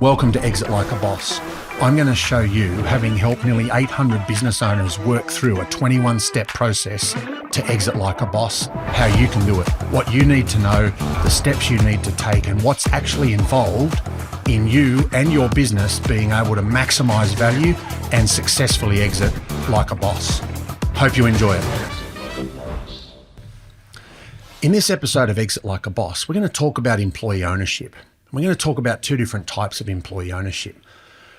Welcome to Exit Like a Boss. I'm going to show you, having helped nearly 800 business owners work through a 21-step process to exit like a boss, how you can do it, what you need to know, the steps you need to take, and what's actually involved in you and your business being able to maximize value and successfully exit like a boss. Hope you enjoy it. In this episode of Exit Like a Boss, we're going to talk about employee ownership. We're going to talk about two different types of employee ownership.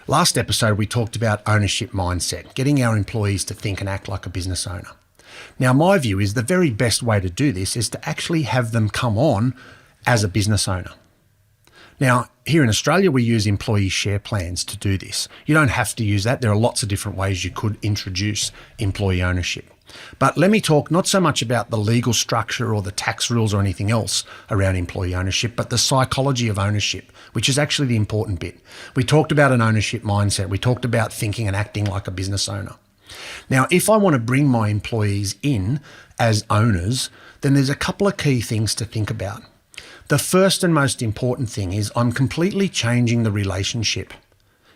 Last episode, we talked about ownership mindset, getting our employees to think and act like a business owner. Now, my view is the very best way to do this is to actually have them come on as a business owner. Now, here in Australia, we use employee share plans to do this. You don't have to use that. There are lots of different ways you could introduce employee ownership. But let me talk not so much about the legal structure or the tax rules or anything else around employee ownership, but the psychology of ownership, which is actually the important bit. We talked about an ownership mindset. We talked about thinking and acting like a business owner. Now, if I want to bring my employees in as owners, then there's a couple of key things to think about. The first and most important thing is I'm completely changing the relationship.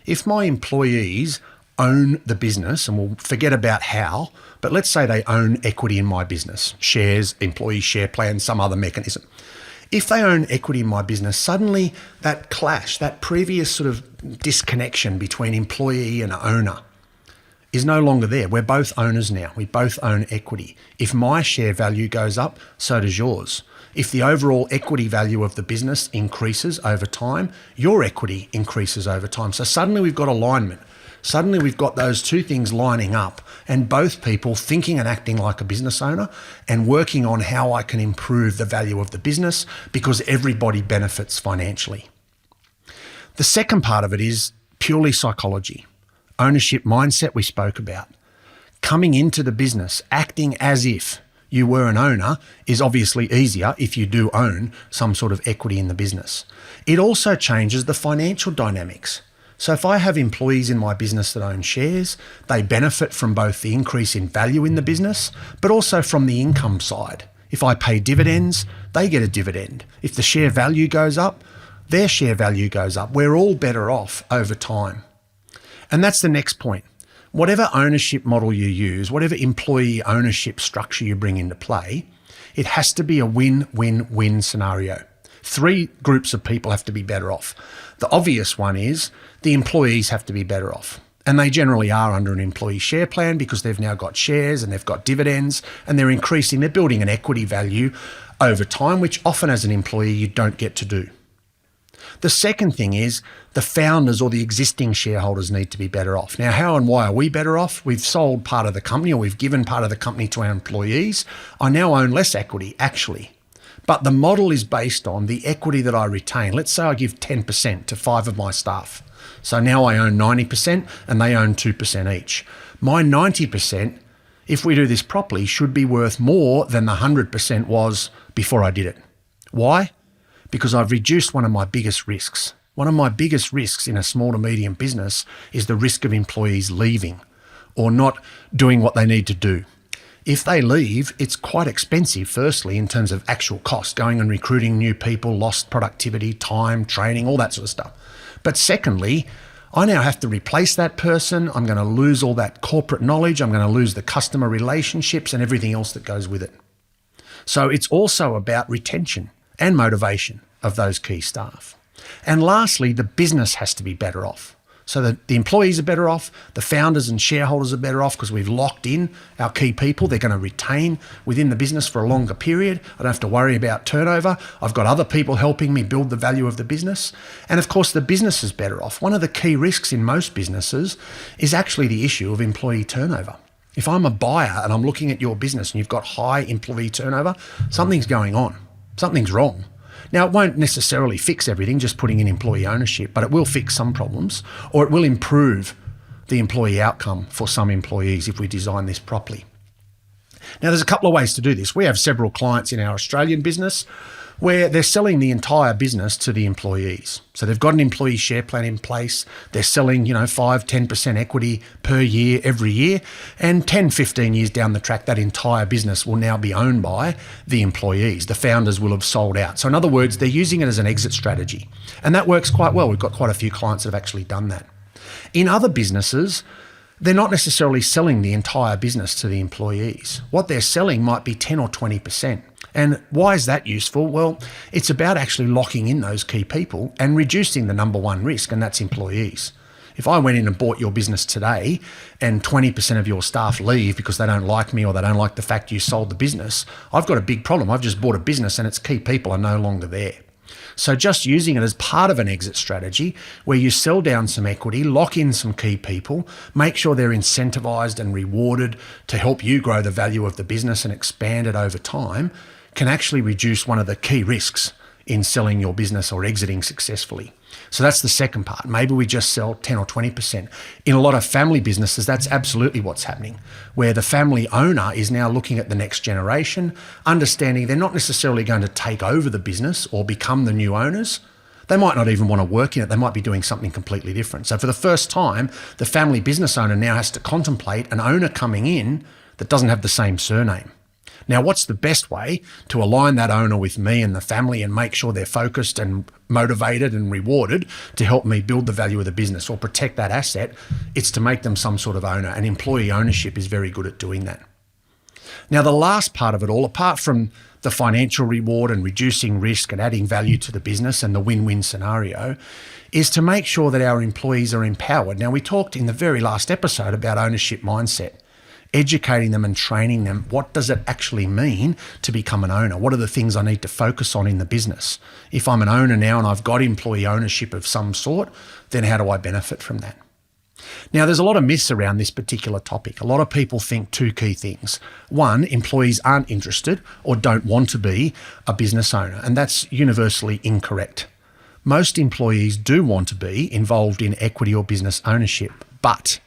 If my employees own the business, and we'll forget about how, but let's say they own equity in my business, shares, employee share plan, some other mechanism. If they own equity in my business, suddenly that clash, that previous sort of disconnection between employee and owner is no longer there. We're both owners now. We both own equity. If my share value goes up, so does yours. If the overall equity value of the business increases over time, your equity increases over time. So suddenly we've got alignment. Suddenly we've got those two things lining up and both people thinking and acting like a business owner and working on how I can improve the value of the business because everybody benefits financially. The second part of it is purely psychology. Ownership mindset we spoke about. Coming into the business, acting as if you were an owner is obviously easier if you do own some sort of equity in the business. It also changes the financial dynamics. So if I have employees in my business that own shares, they benefit from both the increase in value in the business, but also from the income side. If I pay dividends, they get a dividend. If the share value goes up, their share value goes up. We're all better off over time. And that's the next point. Whatever ownership model you use, whatever employee ownership structure you bring into play, it has to be a win-win-win scenario. Three groups of people have to be better off. The obvious one is the employees have to be better off. And they generally are under an employee share plan because they've now got shares and they've got dividends and they're building an equity value over time, which often as an employee you don't get to do. The second thing is the founders or the existing shareholders need to be better off. Now, how and why are we better off? We've sold part of the company or we've given part of the company to our employees. I now own less equity, actually. But the model is based on the equity that I retain. Let's say I give 10% to 5 of my staff. So now I own 90% and they own 2% each. My 90%, if we do this properly, should be worth more than the 100% was before I did it. Why? Because I've reduced one of my biggest risks. One of my biggest risks in a small to medium business is the risk of employees leaving or not doing what they need to do. If they leave, it's quite expensive, firstly, in terms of actual cost, going and recruiting new people, lost productivity, time, training, all that sort of stuff. But secondly, I now have to replace that person. I'm going to lose all that corporate knowledge. I'm going to lose the customer relationships and everything else that goes with it. So it's also about retention and motivation of those key staff. And lastly, the business has to be better off. So that the employees are better off, the founders and shareholders are better off because we've locked in our key people. They're going to retain within the business for a longer period. I don't have to worry about turnover. I've got other people helping me build the value of the business. And of course, the business is better off. One of the key risks in most businesses is actually the issue of employee turnover. If I'm a buyer and I'm looking at your business and you've got high employee turnover, something's going on. Something's wrong. Now, it won't necessarily fix everything, just putting in employee ownership, but it will fix some problems or it will improve the employee outcome for some employees if we design this properly. Now, there's a couple of ways to do this. We have several clients in our Australian business where they're selling the entire business to the employees. So they've got an employee share plan in place. They're selling, 5-10% equity per year, every year. And 10-15 years down the track, that entire business will now be owned by the employees. The founders will have sold out. So in other words, they're using it as an exit strategy. And that works quite well. We've got quite a few clients that have actually done that. In other businesses, they're not necessarily selling the entire business to the employees. What they're selling might be 10 or 20%. And why is that useful? Well, it's about actually locking in those key people and reducing the number one risk, and that's employees. If I went in and bought your business today and 20% of your staff leave because they don't like me or they don't like the fact you sold the business, I've got a big problem. I've just bought a business and its key people are no longer there. So just using it as part of an exit strategy where you sell down some equity, lock in some key people, make sure they're incentivized and rewarded to help you grow the value of the business and expand it over time, can actually reduce one of the key risks in selling your business or exiting successfully. So that's the second part. Maybe we just sell 10 or 20%. In a lot of family businesses, that's absolutely what's happening, where the family owner is now looking at the next generation, understanding they're not necessarily going to take over the business or become the new owners. They might not even want to work in it. They might be doing something completely different. So for the first time, the family business owner now has to contemplate an owner coming in that doesn't have the same surname. Now, what's the best way to align that owner with me and the family and make sure they're focused and motivated and rewarded to help me build the value of the business or protect that asset? It's to make them some sort of owner, and employee ownership is very good at doing that. Now, the last part of it all, apart from the financial reward and reducing risk and adding value to the business and the win-win scenario, is to make sure that our employees are empowered. Now, we talked in the very last episode about ownership mindset. Educating them and training them. What does it actually mean to become an owner? What are the things I need to focus on in the business? If I'm an owner now and I've got employee ownership of some sort, then how do I benefit from that? Now, there's a lot of myths around this particular topic. A lot of people think two key things. One, employees aren't interested or don't want to be a business owner, and that's universally incorrect. Most employees do want to be involved in equity or business ownership, but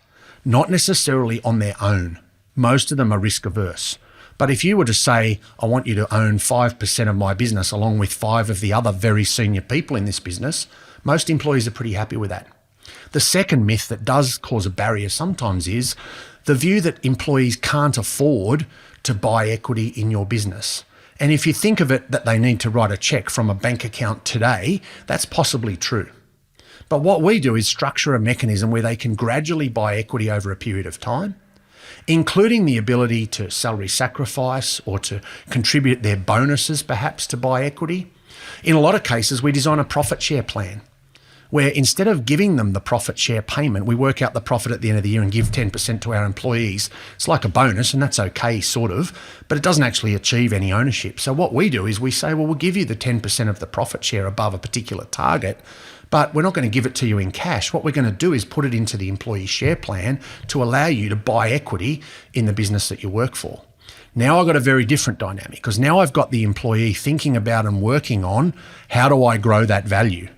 not necessarily on their own. Most of them are risk averse. But if you were to say, I want you to own 5% of my business along with 5 of the other very senior people in this business, most employees are pretty happy with that. The second myth that does cause a barrier sometimes is the view that employees can't afford to buy equity in your business. And if you think of it that they need to write a check from a bank account today, that's possibly true. But what we do is structure a mechanism where they can gradually buy equity over a period of time, including the ability to salary sacrifice or to contribute their bonuses perhaps to buy equity. In a lot of cases, we design a profit share plan where instead of giving them the profit share payment, we work out the profit at the end of the year and give 10% to our employees. It's like a bonus, and that's okay, sort of, but it doesn't actually achieve any ownership. So what we do is we say, well, we'll give you the 10% of the profit share above a particular target, but we're not going to give it to you in cash. What we're going to do is put it into the employee share plan to allow you to buy equity in the business that you work for. Now I've got a very different dynamic because now I've got the employee thinking about and working on how do I grow that value?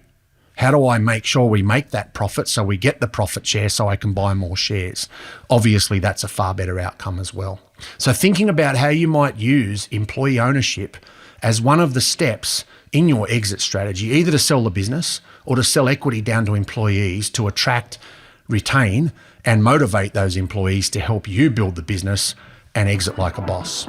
How do I make sure we make that profit so we get the profit share so I can buy more shares? Obviously, that's a far better outcome as well. So thinking about how you might use employee ownership as one of the steps in your exit strategy, either to sell the business or to sell equity down to employees to attract, retain, and motivate those employees to help you build the business and exit like a boss.